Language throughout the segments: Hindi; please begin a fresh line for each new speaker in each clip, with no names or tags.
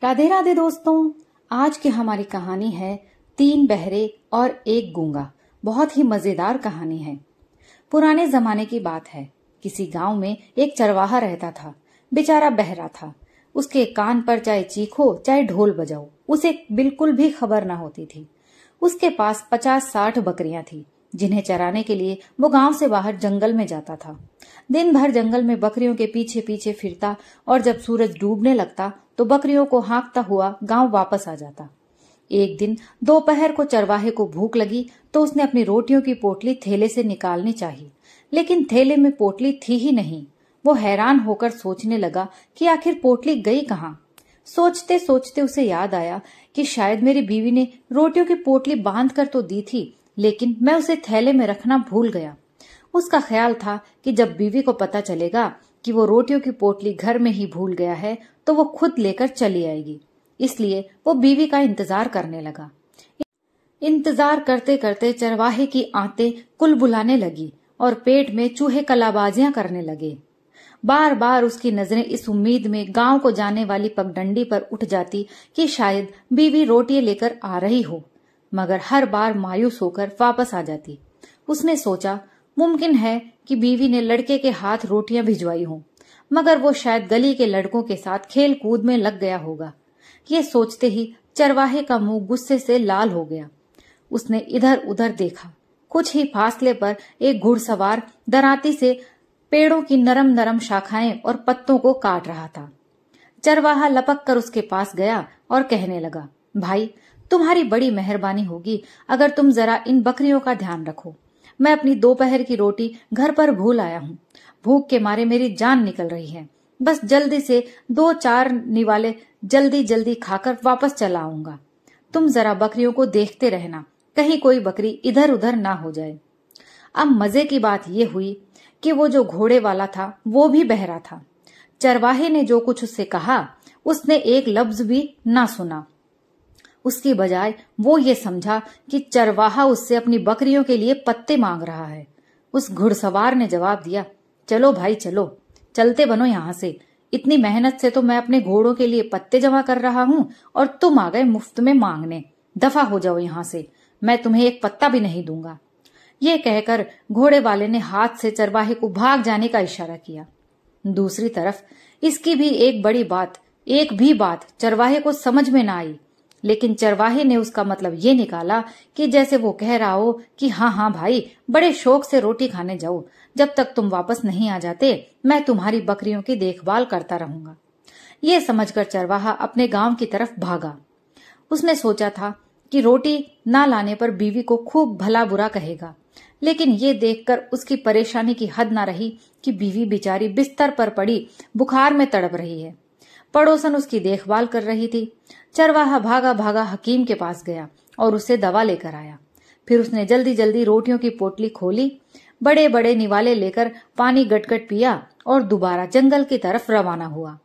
राधे राधे दोस्तों। आज की हमारी कहानी है 3 बहरे और 1 गूंगा। बहुत ही मजेदार कहानी है। पुराने जमाने की बात है। किसी गांव में एक चरवाहा रहता था। बेचारा बहरा था। उसके कान पर चाहे चीखो चाहे ढोल बजाओ, उसे बिल्कुल भी खबर ना होती थी। उसके पास 50-60 बकरियां थी, जिन्हें चराने के लिए वो गांव से बाहर जंगल में जाता था। दिन भर जंगल में बकरियों के पीछे पीछे फिरता और जब सूरज डूबने लगता तो बकरियों को हाँकता हुआ गांव वापस आ जाता। एक दिन दोपहर को चरवाहे को भूख लगी तो उसने अपनी रोटियों की पोटली थैले से निकालनी चाहिए, लेकिन थैले में पोटली थी ही नहीं। वो हैरान होकर सोचने लगा कि आखिर पोटली गई कहाँ। सोचते सोचते उसे याद आया कि शायद मेरी बीवी ने रोटियों की पोटली बांध कर तो दी थी, लेकिन मैं उसे थैले में रखना भूल गया। उसका ख्याल था कि जब बीवी को पता चलेगा कि वो रोटियों की पोटली घर में ही भूल गया है तो वो खुद लेकर चली आएगी। इसलिए वो बीवी का इंतजार करने लगा। इंतजार करते करते चरवाहे की आंतें कुलबुलाने लगी और पेट में चूहे कलाबाजियां करने लगे। बार बार उसकी नजरें इस उम्मीद में गांव को जाने वाली पगडंडी पर उठ जाती कि शायद बीवी रोटियां लेकर आ रही हो, मगर हर बार मायूस होकर वापस आ जाती। उसने सोचा मुमकिन है कि बीवी ने लड़के के हाथ रोटियां भिजवाई हों, मगर वो शायद गली के लड़कों के साथ खेल कूद में लग गया होगा। ये सोचते ही चरवाहे का मुंह गुस्से से लाल हो गया। उसने इधर उधर देखा। कुछ ही फासले पर एक घुड़सवार दराती से पेड़ों की नरम नरम शाखाएं और पत्तों को काट रहा था। चरवाहा लपक कर उसके पास गया और कहने लगा, भाई, तुम्हारी बड़ी मेहरबानी होगी अगर तुम जरा इन बकरियों का ध्यान रखो। मैं अपनी दोपहर की रोटी घर पर भूल आया हूँ। भूख के मारे मेरी जान निकल रही है। बस जल्दी से 2-4 निवाले जल्दी जल्दी खाकर वापस चला आऊंगा। तुम जरा बकरियों को देखते रहना, कहीं कोई बकरी इधर उधर ना हो जाए। अब मजे की बात यह हुई कि वो जो घोड़े वाला था वो भी बहरा था। चरवाहे ने जो कुछ उससे कहा उसने एक लफ्ज भी ना सुना। उसकी बजाय वो ये समझा कि चरवाहा उससे अपनी बकरियों के लिए पत्ते मांग रहा है। उस घुड़सवार ने जवाब दिया, चलो भाई चलो, चलते बनो यहां से। इतनी मेहनत से तो मैं अपने घोड़ों के लिए पत्ते जमा कर रहा हूं और तुम आ गए मुफ्त में मांगने। दफा हो जाओ यहां से, मैं तुम्हें एक पत्ता भी नहीं दूंगा। ये कहकर घोड़े वाले ने हाथ से चरवाहे को भाग जाने का इशारा किया। दूसरी तरफ इसकी भी एक भी बात चरवाहे को समझ में ना आई, लेकिन चरवाहे ने उसका मतलब ये निकाला कि जैसे वो कह रहा हो कि हाँ हाँ भाई, बड़े शौक से रोटी खाने जाओ, जब तक तुम वापस नहीं आ जाते मैं तुम्हारी बकरियों की देखभाल करता रहूंगा। ये समझकर चरवाहा अपने गांव की तरफ भागा। उसने सोचा था कि रोटी ना लाने पर बीवी को खूब भला बुरा कहेगा, लेकिन ये देखकर उसकी परेशानी की हद ना रही कि बीवी बेचारी बिस्तर पर पड़ी बुखार में तड़प रही है। पड़ोसन उसकी देखभाल कर रही थी। चरवाहा भागा भागा हकीम के पास गया और उससे दवा लेकर आया। फिर उसने जल्दी जल्दी रोटियों की पोटली खोली, बड़े बड़े निवाले लेकर पानी गटगट पिया और दोबारा जंगल की तरफ रवाना हुआ।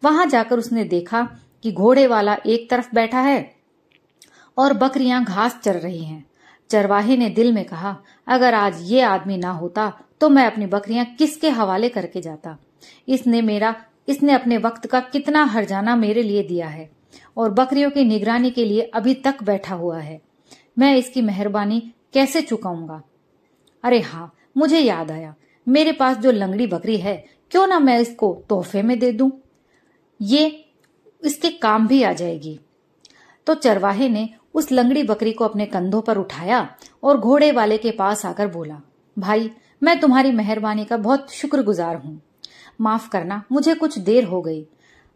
वहां जाकर उसने देखा कि घोड़े वाला एक तरफ बैठा है और बकरियां घास चर रही हैं। चरवाहे ने दिल में कहा, अगर आज ये आदमी ना होता तो मैं अपनी बकरियां किसके हवाले करके जाता। इसने अपने वक्त का कितना हर्जाना मेरे लिए दिया है और बकरियों की निगरानी के लिए अभी तक बैठा हुआ है। मैं इसकी मेहरबानी कैसे चुकाऊंगा। अरे हाँ, मुझे याद आया, मेरे पास जो लंगड़ी बकरी है, क्यों ना मैं इसको तोहफे में दे दूं, ये इसके काम भी आ जाएगी। तो चरवाहे ने उस लंगड़ी बकरी को अपने कंधों पर उठाया और घोड़े वाले के पास आकर बोला, भाई, मैं तुम्हारी मेहरबानी का बहुत शुक्रगुजार हूं। माफ करना, मुझे कुछ देर हो गई।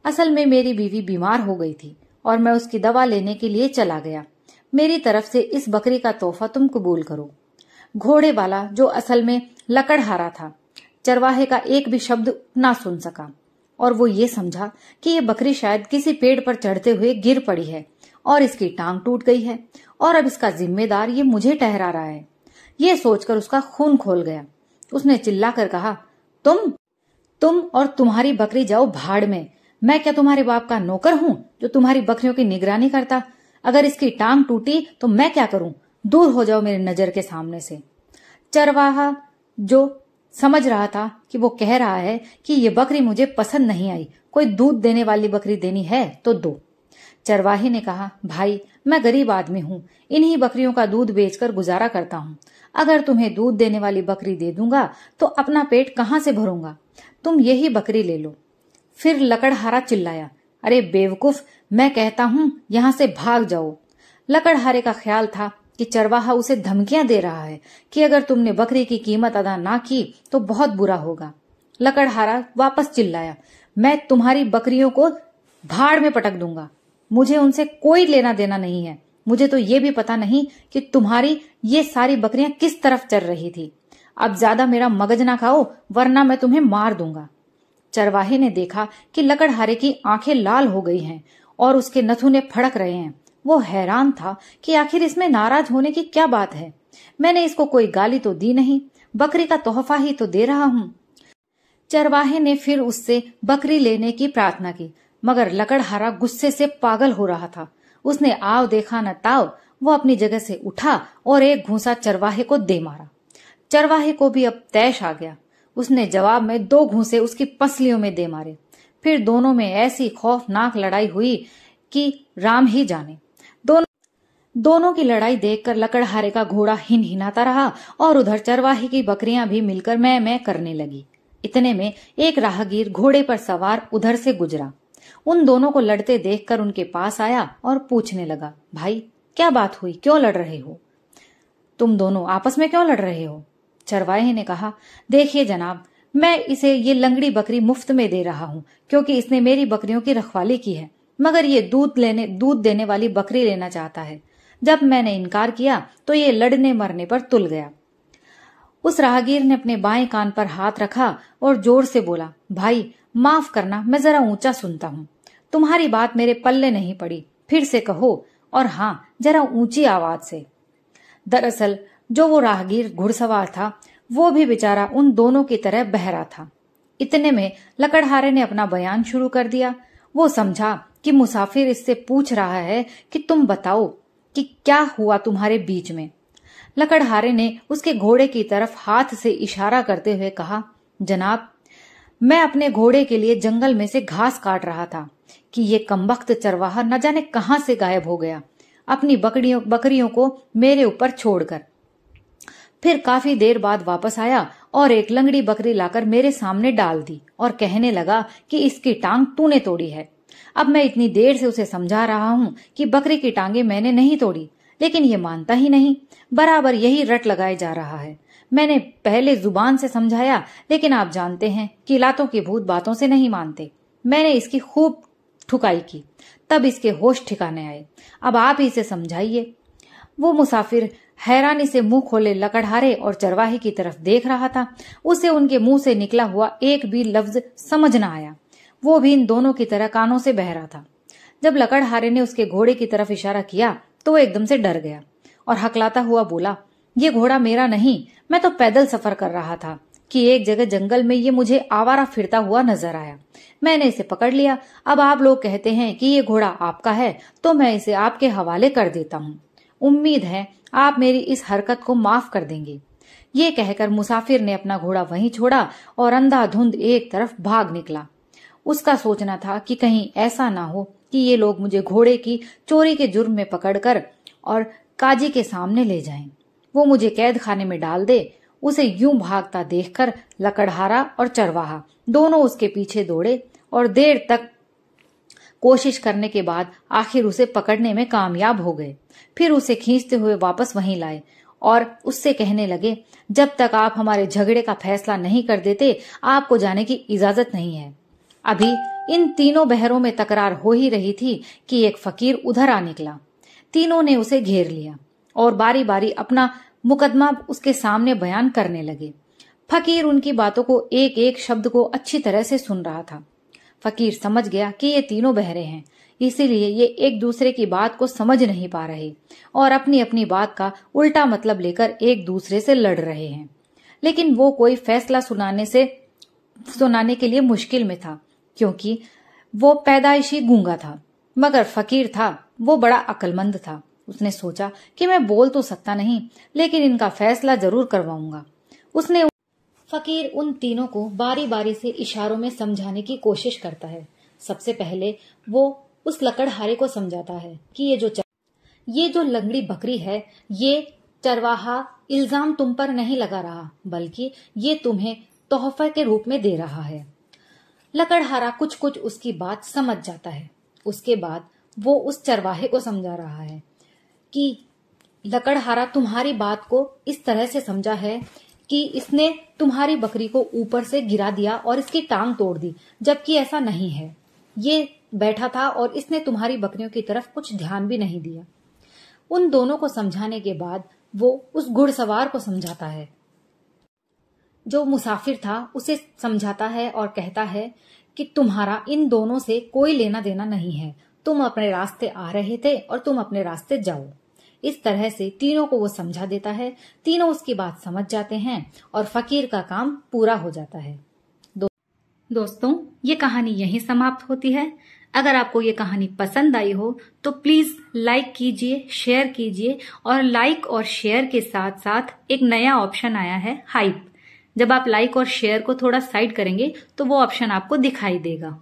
असल में मेरी बीवी बीमार हो गई थी और मैं उसकी दवा लेने के लिए चला गया। मेरी तरफ से इस बकरी का तोहफा तुम कबूल करो। घोड़े वाला, जो असल में लकड़हारा था, चरवाहे का एक भी शब्द ना सुन सका और वो ये समझा कि ये बकरी शायद किसी पेड़ पर चढ़ते हुए गिर पड़ी है और इसकी टांग टूट गई है और अब इसका जिम्मेदार ये मुझे ठहरा रहा है। ये सोचकर उसका खून खोल गया। उसने चिल्लाकर कहा, तुम और तुम्हारी बकरी जाओ भाड़ में। मैं क्या तुम्हारे बाप का नौकर हूं जो तुम्हारी बकरियों की निगरानी करता। अगर इसकी टांग टूटी तो मैं क्या करूं। दूर हो जाओ मेरी नजर के सामने से। चरवाहा, जो समझ रहा था कि वो कह रहा है कि ये बकरी मुझे पसंद नहीं आई, कोई दूध देने वाली बकरी देनी है तो दो, चरवाहे ने कहा, भाई मैं गरीब आदमी हूँ, इन्हीं बकरियों का दूध बेचकर गुजारा करता हूँ। अगर तुम्हें दूध देने वाली बकरी दे दूंगा तो अपना पेट कहाँ से भरूंगा, तुम यही बकरी ले लो। फिर लकड़हारा चिल्लाया, अरे बेवकूफ, मैं कहता हूँ यहाँ से भाग जाओ। लकड़हारे का ख्याल था कि चरवाहा उसे धमकियां दे रहा है कि अगर तुमने बकरी की कीमत अदा ना की तो बहुत बुरा होगा। लकड़हारा वापस चिल्लाया, मैं तुम्हारी बकरियों को भाड़ में पटक दूंगा, मुझे उनसे कोई लेना देना नहीं है। मुझे तो ये भी पता नहीं कि तुम्हारी ये सारी बकरियां किस तरफ चल रही थी। अब ज्यादा मेरा मगज ना खाओ वरना मैं तुम्हें मार दूंगा। चरवाहे ने देखा कि लकड़हारे की आंखें लाल हो गई हैं और उसके नथुने फड़क रहे हैं। वो हैरान था कि आखिर इसमें नाराज होने की क्या बात है। मैंने इसको कोई गाली तो दी नहीं, बकरी का तोहफा ही तो दे रहा हूं। चरवाहे ने फिर उससे बकरी लेने की प्रार्थना की, मगर लकड़हारा गुस्से से पागल हो रहा था। उसने आव देखा न ताव, वो अपनी जगह से उठा और एक घूंसा चरवाहे को दे मारा। चरवाहे को भी अब तैश आ गया। उसने जवाब में 2 घूंसे उसकी पसलियों में दे मारे। फिर दोनों में ऐसी खौफनाक लड़ाई हुई कि राम ही जाने। दोनों की लड़ाई देखकर लकड़हारे का घोड़ा हिनहिनाता रहा और उधर चरवाहे की बकरियां भी मिलकर मैं करने लगी। इतने में एक राहगीर घोड़े पर सवार उधर से गुजरा। उन दोनों को लड़ते देखकर उनके पास आया और पूछने लगा, भाई क्या बात हुई, क्यों लड़ रहे हो? तुम दोनों आपस में क्यों लड़ रहे हो? चरवाहे ने कहा, देखिए जनाब, मैं इसे ये लंगड़ी बकरी मुफ्त में दे रहा हूँ क्योंकि इसने मेरी बकरियों की रखवाली की है, मगर ये दूध देने वाली बकरी लेना चाहता है। जब मैंने इनकार किया तो ये लड़ने मरने पर तुल गया। उस राहगीर ने अपने बाएं कान पर हाथ रखा और जोर से बोला, भाई माफ करना, मैं जरा ऊंचा सुनता हूँ, तुम्हारी बात मेरे पल्ले नहीं पड़ी, फिर से कहो, और हाँ जरा ऊंची आवाज से। दरअसल जो वो राहगीर घुड़सवार था वो भी बेचारा उन दोनों की तरह बहरा था। इतने में लकड़हारे ने अपना बयान शुरू कर दिया। वो समझा कि मुसाफिर इससे पूछ रहा है कि तुम बताओ कि क्या हुआ तुम्हारे बीच में। लकड़हारे ने उसके घोड़े की तरफ हाथ से इशारा करते हुए कहा, जनाब, मैं अपने घोड़े के लिए जंगल में से घास काट रहा था कि ये कमबख्त चरवाहा न जाने कहां से गायब हो गया, अपनी बकरियों को मेरे ऊपर छोड़कर। फिर काफी देर बाद वापस आया और एक लंगड़ी बकरी लाकर मेरे सामने डाल दी और कहने लगा कि इसकी टांग तूने तोड़ी है। अब मैं इतनी देर से उसे समझा रहा हूं कि बकरी की टांगे मैंने नहीं तोड़ी, लेकिन ये मानता ही नहीं, बराबर यही रट लगाए जा रहा है। मैंने पहले जुबान से समझाया, लेकिन आप जानते हैं कि लातों के भूत बातों से नहीं मानते। मैंने इसकी खूब ठुकाई की, तब इसके होश ठिकाने आए। अब आप ही इसे समझाइए। वो मुसाफिर हैरानी से मुंह खोले लकड़हारे और चरवाहे की तरफ देख रहा था। उसे उनके मुंह से निकला हुआ एक भी लफ्ज समझ न आया। वो भी इन दोनों की तरह कानों से बह रहा था। जब लकड़हारे ने उसके घोड़े की तरफ इशारा किया तो वो एकदम से डर गया और हकलाता हुआ बोला, ये घोड़ा मेरा नहीं, मैं तो पैदल सफर कर रहा था कि एक जगह जंगल में ये मुझे आवारा फिरता हुआ नजर आया। मैंने इसे पकड़ लिया। अब आप लोग कहते हैं कि ये घोड़ा आपका है तो मैं इसे आपके हवाले कर देता हूँ। उम्मीद है आप मेरी इस हरकत को माफ कर देंगे। ये कहकर मुसाफिर ने अपना घोड़ा वहीं छोड़ा और अंधाधुंध एक तरफ भाग निकला। उसका सोचना था कि कहीं ऐसा ना हो कि ये लोग मुझे घोड़े की चोरी के जुर्म में पकड़कर और काजी के सामने ले जाएं। वो मुझे कैद खाने में डाल दे। उसे यूं भागता देखकर लकड़हारा और चरवाहा दोनों उसके पीछे दौड़े और देर तक कोशिश करने के बाद आखिर उसे पकड़ने में कामयाब हो गए। फिर उसे खींचते हुए वापस वहीं लाए और उससे कहने लगे, जब तक आप हमारे झगड़े का फैसला नहीं कर देते आपको जाने की इजाजत नहीं है। अभी इन तीनों बहरों में तकरार हो ही रही थी कि एक फकीर उधर आ निकला। तीनों ने उसे घेर लिया और बारी बारी अपना मुकदमा उसके सामने बयान करने लगे। फकीर उनकी बातों को एक एक शब्द को अच्छी तरह से सुन रहा था। फकीर समझ गया कि ये तीनों बहरे हैं, इसीलिए ये एक दूसरे की बात को समझ नहीं पा रहे और अपनी अपनी बात का उल्टा मतलब लेकर एक दूसरे से लड़ रहे हैं। लेकिन वो कोई फैसला सुनाने के लिए मुश्किल में था, क्योंकि वो पैदाइशी गूंगा था। मगर फकीर था वो बड़ा अक्लमंद था। उसने सोचा कि मैं बोल तो सकता नहीं, लेकिन इनका फैसला जरूर करवाऊंगा। फकीर उन तीनों को बारी बारी से इशारों में समझाने की कोशिश करता है। सबसे पहले वो उस लकड़हारे को समझाता है कि ये जो लंगड़ी बकरी है, ये चरवाहा इल्जाम तुम पर नहीं लगा रहा, बल्कि ये तुम्हें तोहफे के रूप में दे रहा है। लकड़हारा कुछ कुछ उसकी बात समझ जाता है। उसके बाद वो उस चरवाहे को समझा रहा है कि लकड़हारा तुम्हारी बात को इस तरह से समझा है कि इसने तुम्हारी बकरी को ऊपर से गिरा दिया और इसकी टांग तोड़ दी, जबकि ऐसा नहीं है। ये बैठा था और इसने तुम्हारी बकरियों की तरफ कुछ ध्यान भी नहीं दिया। उन दोनों को समझाने के बाद वो उस घुड़सवार को समझाता है, जो मुसाफिर था उसे समझाता है और कहता है कि तुम्हारा इन दोनों से कोई लेना देना नहीं है। तुम अपने रास्ते आ रहे थे और तुम अपने रास्ते जाओ। इस तरह से तीनों को वो समझा देता है। तीनों उसकी बात समझ जाते हैं और फकीर का काम पूरा हो जाता है। दोस्तों, ये कहानी यहीं समाप्त होती है। अगर आपको ये कहानी पसंद आई हो तो प्लीज लाइक कीजिए, शेयर कीजिए, और लाइक और शेयर के साथ साथ एक नया ऑप्शन आया है, हाइप। जब आप लाइक और शेयर को थोड़ा साइड करेंगे तो वो ऑप्शन आपको दिखाई देगा।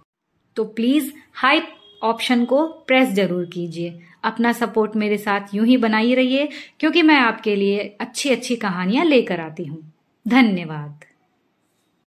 तो प्लीज हाइप ऑप्शन को प्रेस जरूर कीजिए। अपना सपोर्ट मेरे साथ यूं ही बनाई रहिए, क्योंकि मैं आपके लिए अच्छी अच्छी कहानियां लेकर आती हूँ। धन्यवाद।